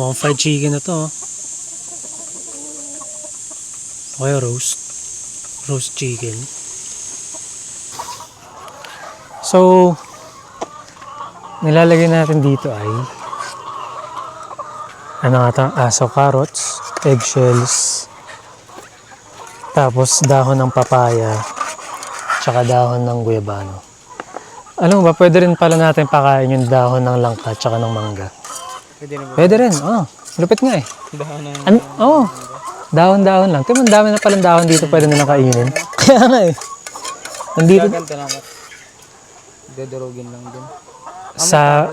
mukhang fried chicken na to. Okay, roast chicken. So, nilalagay natin dito ay ano nga ito? So carrots, eggshells, tapos dahon ng papaya, tsaka dahon ng guyabano. Alam mo ba, pwede rin pala natin pakain yung dahon ng langka tsaka ng mangga. Pwede rin, lupit nga eh. Dahon ng... Dahon-dahon lang. Tingnan mo, dami na palang dahon dito pwede na kainin. Kaya nga eh. Nandito. Gaganto naman. Dadurugin lang din. Sa...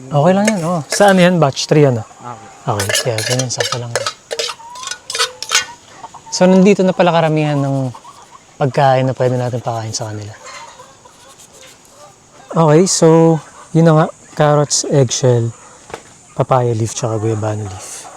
Okay lang yan, Saan yan? Batch 3 ano? Okay, kaya ganyan, sakto lang. So, nandito na pala karamihan ng pagkain na pwede natin pakain sa kanila. Okay, so, yun na nga. Carrots, eggshell, papaya leaf, tsaka guyabano leaf.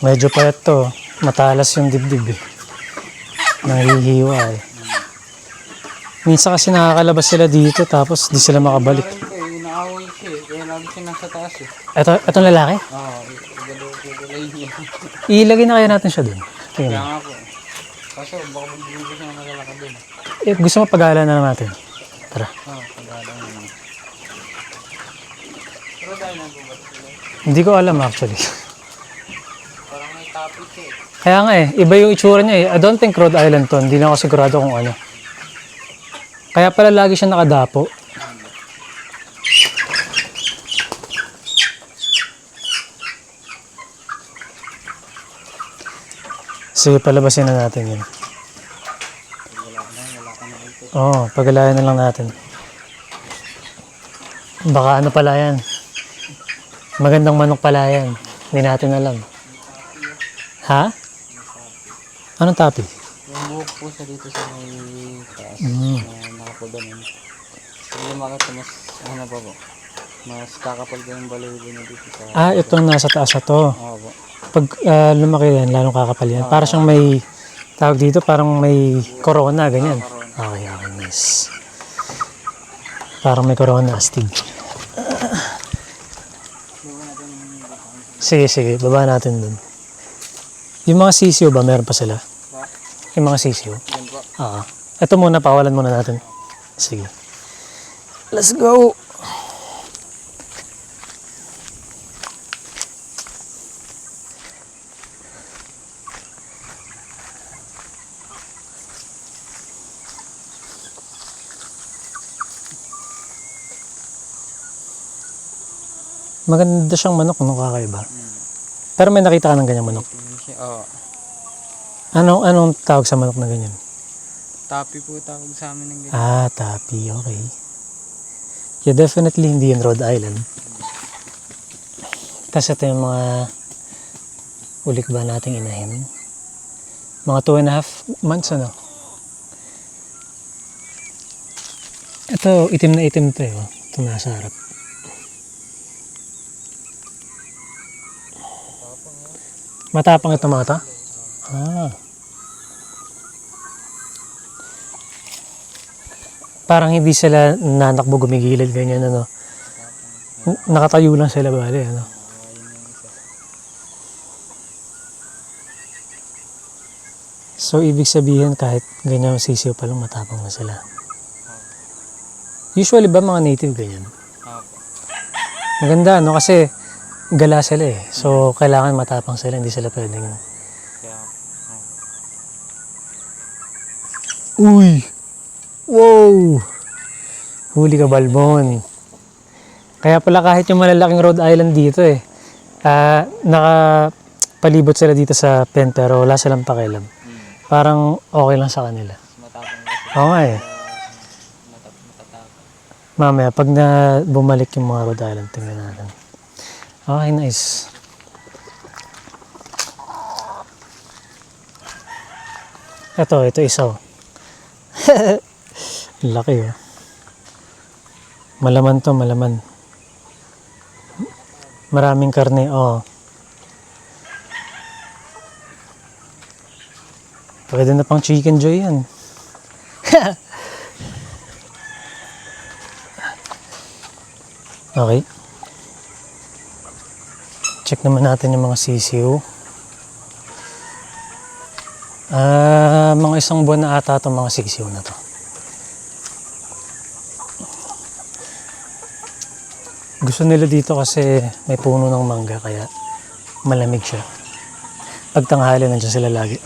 Medyo payat to. Matalas yung dibdib eh. Nahihiwa eh. Minsan kasi nakakalabas sila dito tapos di sila makabalik. Inaaway siya eh. Kaya lagi siya nasa taas eh. Itong lalaki? Oo, igalaw niya. Ilagay na kaya natin siya dun. Kaya nga po. Kaso baka magbibigay siya ng malalaka dun. Gusto mo pag-aala na natin. Tara. Oo, pag Parang Rhode Island po ba sila? Hindi ko alam actually. Parang may topic eh. Kaya nga eh, iba yung itsura niya eh. I don't think Rhode Island to. Hindi na ako sigurado kung ano. Kaya pala lagi siya nakadapo. Sige, palabasin na natin yun. Wala ka na ito. Oo, pagalayan na lang natin. Baka ano pala yan. Magandang manok pala yan. Hindi natin alam. Ha? Anong tapi? Yung buhok po siya dito sa may taas. Mm. Na nakapuganin. Pag lumaki ito, mas ano pa po. Mas kakapal ko yung balahibo niya dito sa... Ah, itong nasa taas na to. Oo po. Pag lumaki yan, lalong kakapal yan. Para siyang may, tawag dito, parang may corona, ganyan. Okay, okay, nice. Parang may corona, astig. Sige, sige, baba natin dun. Yung mga sisiyo ba, meron pa sila? Yung mga sisiyo? Yan po. Oo. Ito muna, pawalan muna natin. Sige. Let's go! Maganda siyang manok, no, kakaiba. Pero may nakita ka ng ganyang manok. Oo. Anong tawag sa manok na ganyan? Tapi po tawag sa amin ng ganyan. Ah, tapi, okay. Yeah, definitely hindi yun Rhode Island. Tapos ito yung mga ulik ba nating inahin? Mga 2.5 months, ano? Ito, itim na itim to, eh. Ito nasa harap. Matapang ito mga to? Ah. Parang hindi sila nanakbo gumigilid ganyan ano. Nakatayo lang sila bale ano. So ibig sabihin kahit ganyan sisiyo pa lang matapang na sila. Usually ba mga native ganyan? Opo. Maganda no kasi gala sila eh. So kailangan matapang sila, hindi sila pwedeng. Kaya, Uy! Wow! Huli ka balbon. Kaya pala kahit yung malalaking Rhode Island dito eh, nakapalibot sila dito sa pen pero wala silang pakialam. Parang okay lang sa kanila. matapang kasi. Oo nga eh. Matatapang. Mamaya pag bumalik yung mga Rhode Island, tingnan natin. Okay, nice. Ito isa oh. Laki oh. Malaman to, malaman. Maraming karne, oh. Pwede na pang chicken joy yan. Okay. Check naman natin yung mga sisiw. Mga 1 buwan na ata itong mga sisiw na to. Gusto nila dito kasi may puno ng mangga kaya malamig siya. Pag tanghali nandiyan sila lagi.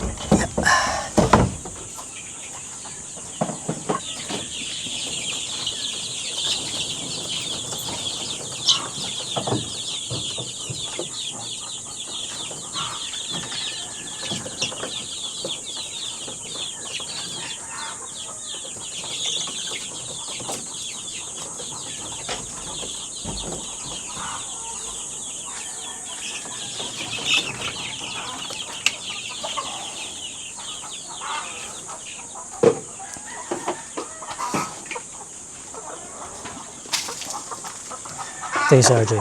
Tayo sa RJ.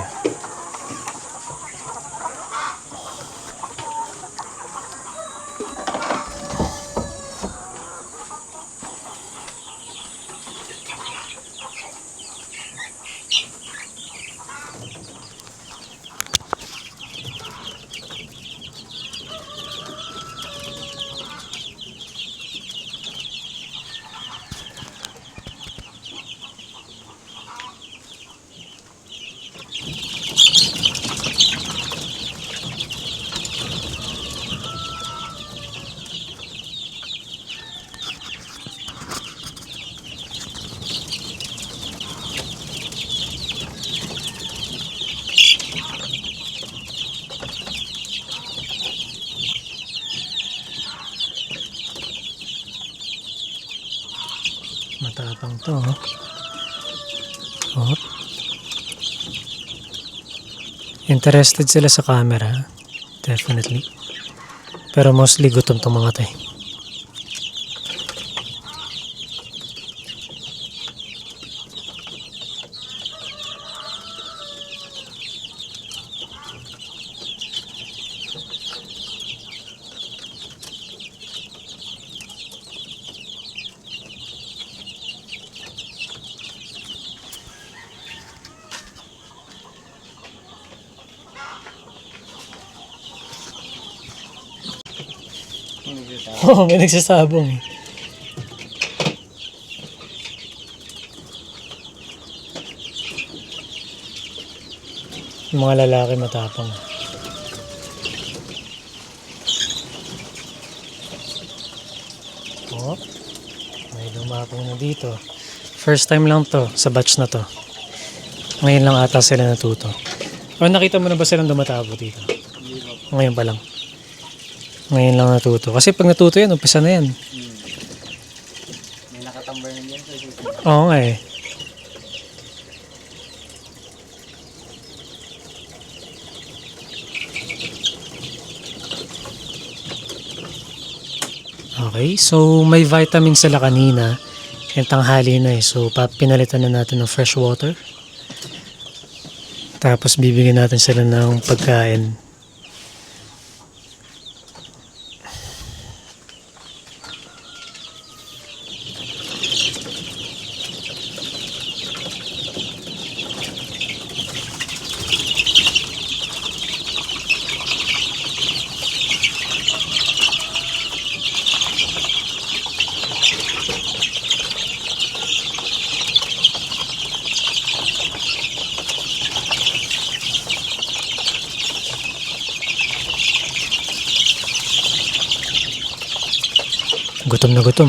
Matapang to, oh. Oh. Interested sila sa camera. Definitely. Pero mostly gutom tong mga to eh. Oo, may nagsasabong eh. Yung mga lalaki matapang. Oh, may lumapong na dito. First time lang to sa batch na to. Ngayon lang ata sila natuto. O nakita mo na ba silang dumatabo dito? Hindi po. Ngayon pa lang. Ngayon lang natuto. Kasi pag natuto yan, umpisa na yan. May nakatambay na dyan sa susunod. Oo nga eh. Okay, so may vitamin sila kanina. Yung tanghali na eh. So pinalitan na natin ng fresh water. Tapos bibigyan natin sila ng pagkain. Gutom na gutom.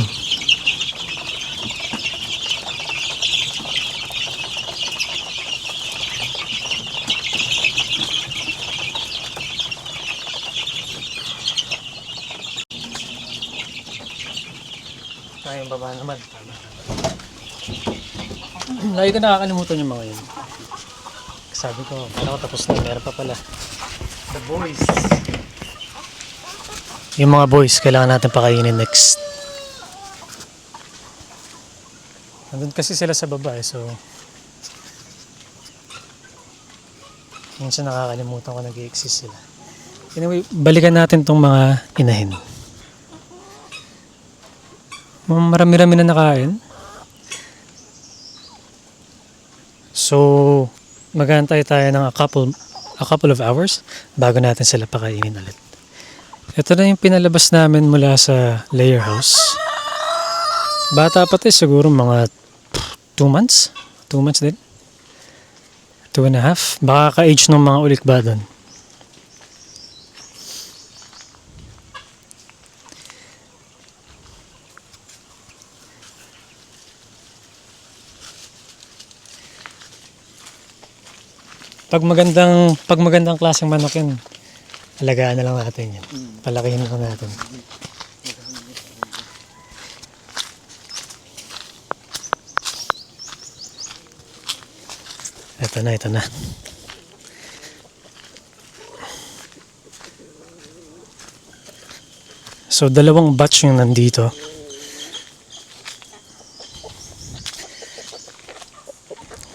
Tayong baba naman. Lagi ko nakakalimutan yung mga yun. Sabi ko, kala ko tapos na. Meron pa pala. The boys. Yung mga boys, kailangan natin pakainin next. Nandun kasi sila sa baba eh, so minsan nakakalimutan ko nag-i-exist sila. Anyway, balikan natin tong mga inahin. Marami-rami na nakain. So, maghahantay tayo ng a couple of hours bago natin sila pakainin ulit. Ito na yung pinalabas namin mula sa layer house. Bata pa tayo, siguro mga 2 months? 2 months din? 2.5? Baka ka-age ng mga ulikba doon. Pag magandang klaseng manok yun, alagaan na lang natin yan. Palakihin lang natin. Ito na. So, 2 batch yung nandito.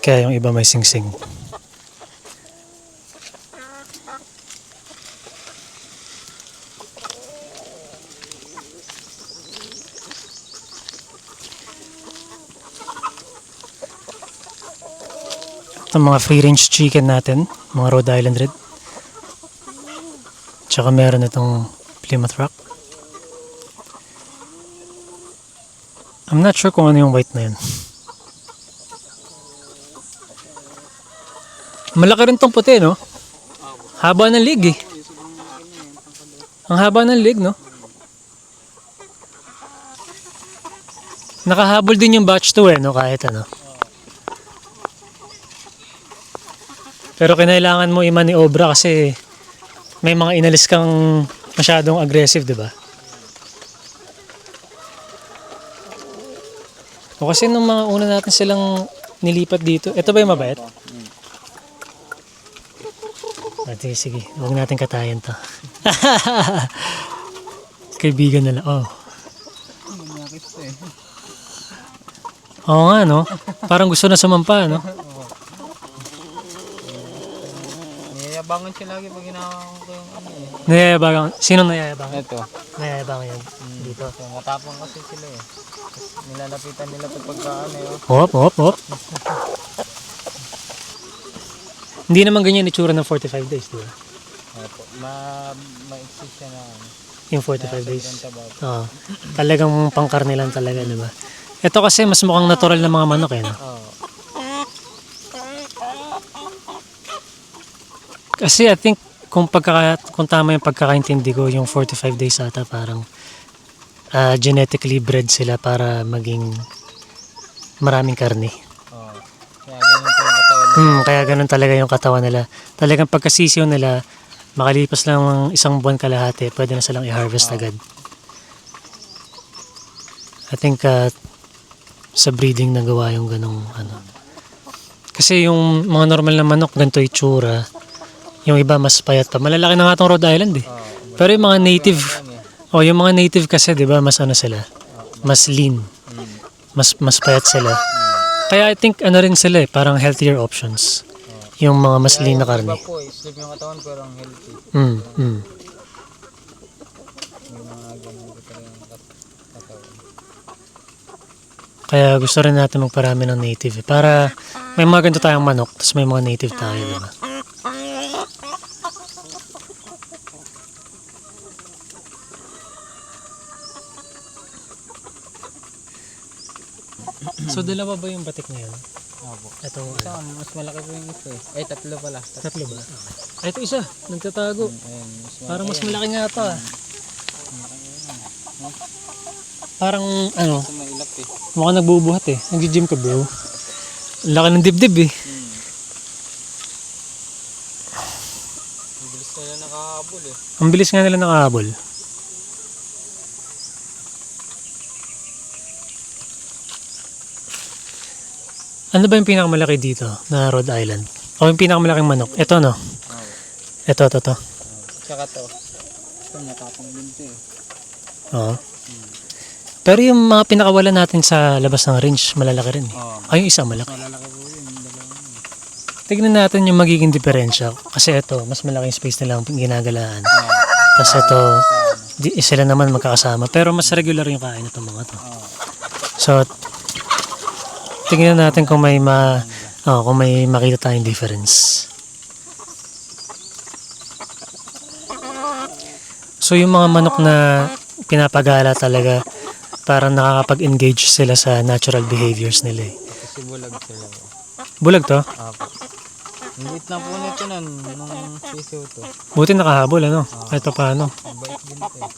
Kaya yung iba may singsing. Itong mga free range chicken natin, mga Rhode Island Red. Tsaka meron itong Plymouth Rock. I'm not sure kung ano yung white na yun. Malaki rin tong puti, no? Haba ng leg eh. Ang haba ng leg, no? Nakahabol din yung batch to eh, no? Kahit ano. Pero kinailangan mo i-maniobra kasi may mga inalis kang masyadong aggressive, di ba? O kasi nung mga una natin silang nilipat dito, ito ba yung mabait? Sige, sige. Huwag natin katayan to. Kaibigan na lang. Oh. Manakit to eh. Oo nga, no? Parang gusto na sumampa, no? Niyayabangan siya lagi pag hinahawakan ko yung ano eh. Nayayabangan. Sino nayayabangan? Ito. Nayayabangan yan. Dito. So, matapang kasi sila eh. Tapos nilalapitan nila ito pagka ano eh. Hop, hop, hop. Hindi naman ganyan itsura ng 45 days, di ba? Opo. Ma-exist siya na ano. Yung 45 days. Sobrang taba. Oo. Talagang pangkarne lang talaga, di ba? Ito kasi mas mukhang natural na mga manok, eh, no? Oo. Kasi I think kung tama yung pagkakaintindi ko, yung 45 days ata parang genetically bred sila para maging maraming karne. Oo. Kaya ganun po yung katawan nila. Kaya ganun talaga yung katawan nila. Talagang pagkasisiyo nila, makalipas lang ng isang buwan kalahati, pwede na silang i-harvest agad. I think sa breeding nagawa yung ganung ano. Kasi yung mga normal na manok, ganito itsura. Yung iba mas payat pa. Malalaki na nga itong Rhode Island eh. Pero yung mga native, yung mga native kasi 'di ba, mas ano sila, mas lean. Mas payat sila. Kaya I think ano rin sila eh, parang healthier options. Yung mga mas lean na karne. Iba po eh. Slim yung katawan pero ang healthy. Mm. Yung mga ganun ko talaga yung katawan. Kaya gusto rin natin magparami ng native eh. Para may mga ganito tayong manok, tapos may mga native tayo, di ba? So dalawa ba yung batik na yun? Opo. Ito, Ito, mas malaki po yung isa eh. Ay, tatlo pala. tatlo ba? Ay, ito isa, nagtatago. Ayun, Parang mas malaki nga ito ah. Parang ano, Ito mailap eh. mukhang nagbubuhat eh. Nag-gym ka bro. Laki ng dibdib eh. Ang bilis nila nakahabol eh. Ang bilis nga nila nakahabol. Ano ba yung pinakamalaki dito na Rhode Island? O yung pinakamalaking manok? Ito no? Oo. Ito. Tsaka to. Ito, matapang din to eh. Oo. Pero yung mga pinakawala natin sa labas ng range, malalaki rin eh. Oo. Ay, yung isa malaki. Malalaki po yun. Yung dalawa yun. Tignan natin yung magiging diferensya. Kasi ito, mas malaking space nila ang ginagalaan. Tapos ito, sila naman magkakasama. Pero mas regular yung kain itong mga to. Oo. So, tingnan natin kung may kung may makita tayong difference. So yung mga manok na pinapagala talaga, parang nakakapag-engage sila sa natural behaviors nila eh. Kasi bulag sila. Bulag to? Apo. Ang liit na po nito nun, nung siso to. Buti nakahabol ano? Ito paano? Mabait din to eh.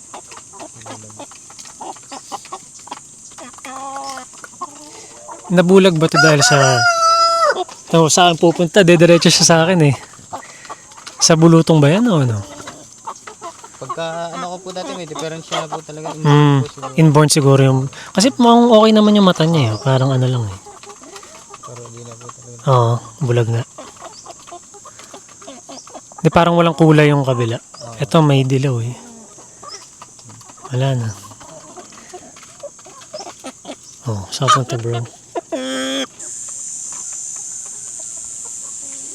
Nabulag ba to dahil sa saan pupunta? Dediretso siya sa akin eh. Sa bulutong ba yan o ano? Pagka ano ko po dati may diferensya na po talaga. Inborn siguro yung... Kasi mukhang okay naman yung mata niya eh. Parang ano lang eh. Pero di na po talaga. Oo, bulag nga. Di parang walang kulay yung kabila. Ito may dilaw eh. Wala na. Oh, saan punta bro?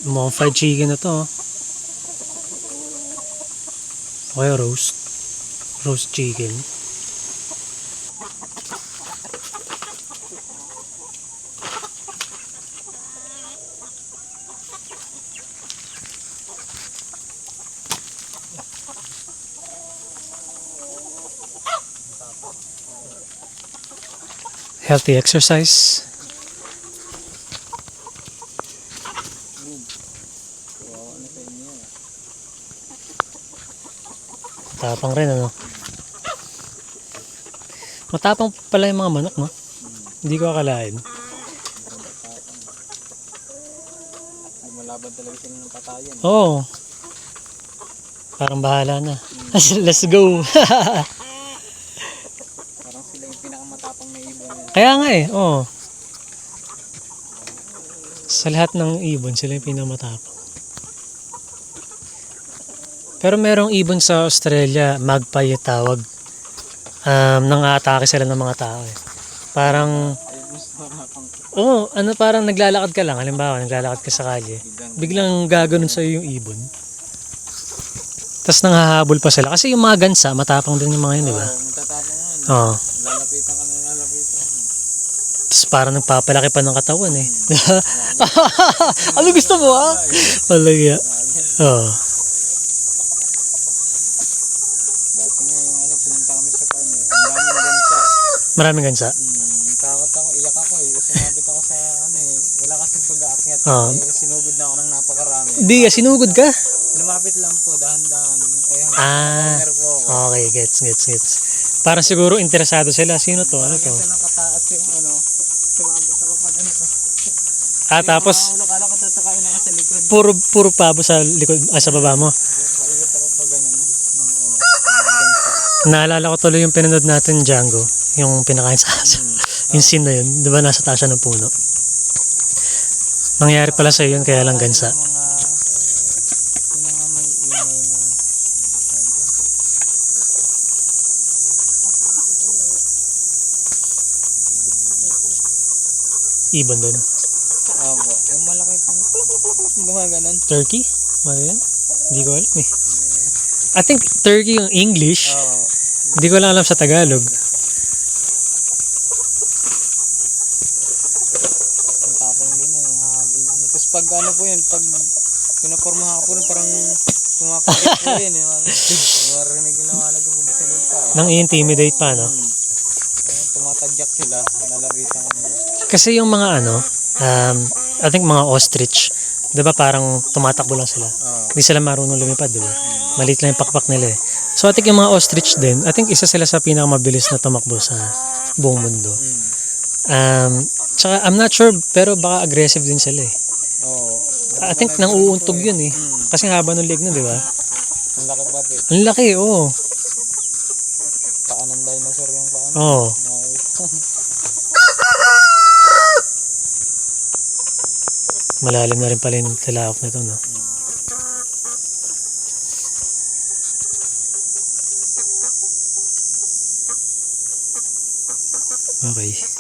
Mukhang fried chicken na to. Oh. Okay, roast. Roast chicken. Healthy exercise. Matapang rin ano. Matapang pala yung mga manok no? Hindi ko akalain. Lumalaban talaga sila ng patayan. Oo. Parang bahala na. Let's go. Parang sila yung pinakamatapang na ibon. Kaya nga eh. Oo. Sa lahat ng ibon, sila yung pinakamatapang. Pero merong ibon sa Australia, magpie yung tawag. Nang-aatake sila ng mga tao eh. Parang, Ay, gusto na pang parang naglalakad ka lang. Halimbawa, naglalakad ka sa kalye. Biglang gaganon sa'yo yung ibon. Tapos nanghahabol pa sila. Kasi yung mga gansa, matapang din yung mga yun, di ba? matatapang nun. Oo. Lalapitan ka na lalapitan. Tapos parang nagpapalaki pa ng katawan eh. Ano gusto mo ha? Malagya. Oo. Dati nga yung pumunta kami sa farm eh. Ang daming gansa. Maraming gansa. Takot ako, iyak ako eh. Sumabit ako sa wala kasing pag-aakyat. Oo. Sinugod na ako ng napakarami. Hindi ka, sinugod ka? Lumapit lang po, dahan-dahan. Ah, Corner po ako. okay, gets. Parang siguro interesado sila. Sino to? Ano to? Kasi lang kataas yung sumabit ako pag Tapos, kala ko tatakain ako sa likod. puro pabo sa likod, sa baba mo. Paikot ako pag gansa. Naalala ko tuloy yung pinanood natin, Django. Yung pinakain sa aso. Yung scene na yun. Di ba nasa taas siya ng puno? Nangyari pala sa yun, kaya lang gansa. Yung mga may ingay na Ibon doon. yung malaki pong gumaganon. Turkey? Mga yan? Hindi ko alam eh. I think turkey yung English. Hindi ko lang alam sa Tagalog. Ang tapang din yung habol. Tapos pag po yun, pag pinapormahan ka po rin, parang pumapagit po yun eh. Marinig yung nakalagabog sa lupa eh. Nang i-intimidate pa, no? Tumatadyak sila, lalapitan ka nila. Kasi yung mga I think mga ostrich, 'di ba parang tumatakbo lang sila. Hindi sila marunong lumipad, 'di ba? Maliit lang yung pakpak nila eh. So I think yung mga ostrich din, I think isa sila sa pinakamabilis na tumakbo sa buong mundo. Tsaka I'm not sure, pero baka aggressive din sila eh. I think nang uuntog yun eh. Kasi haba ng leg na, 'di ba? Ang laki pati. Ang laki, oo. Paa ng dinosaur yung paa. Oo. Malalim na rin pala yung tilawak nito, no? Okay.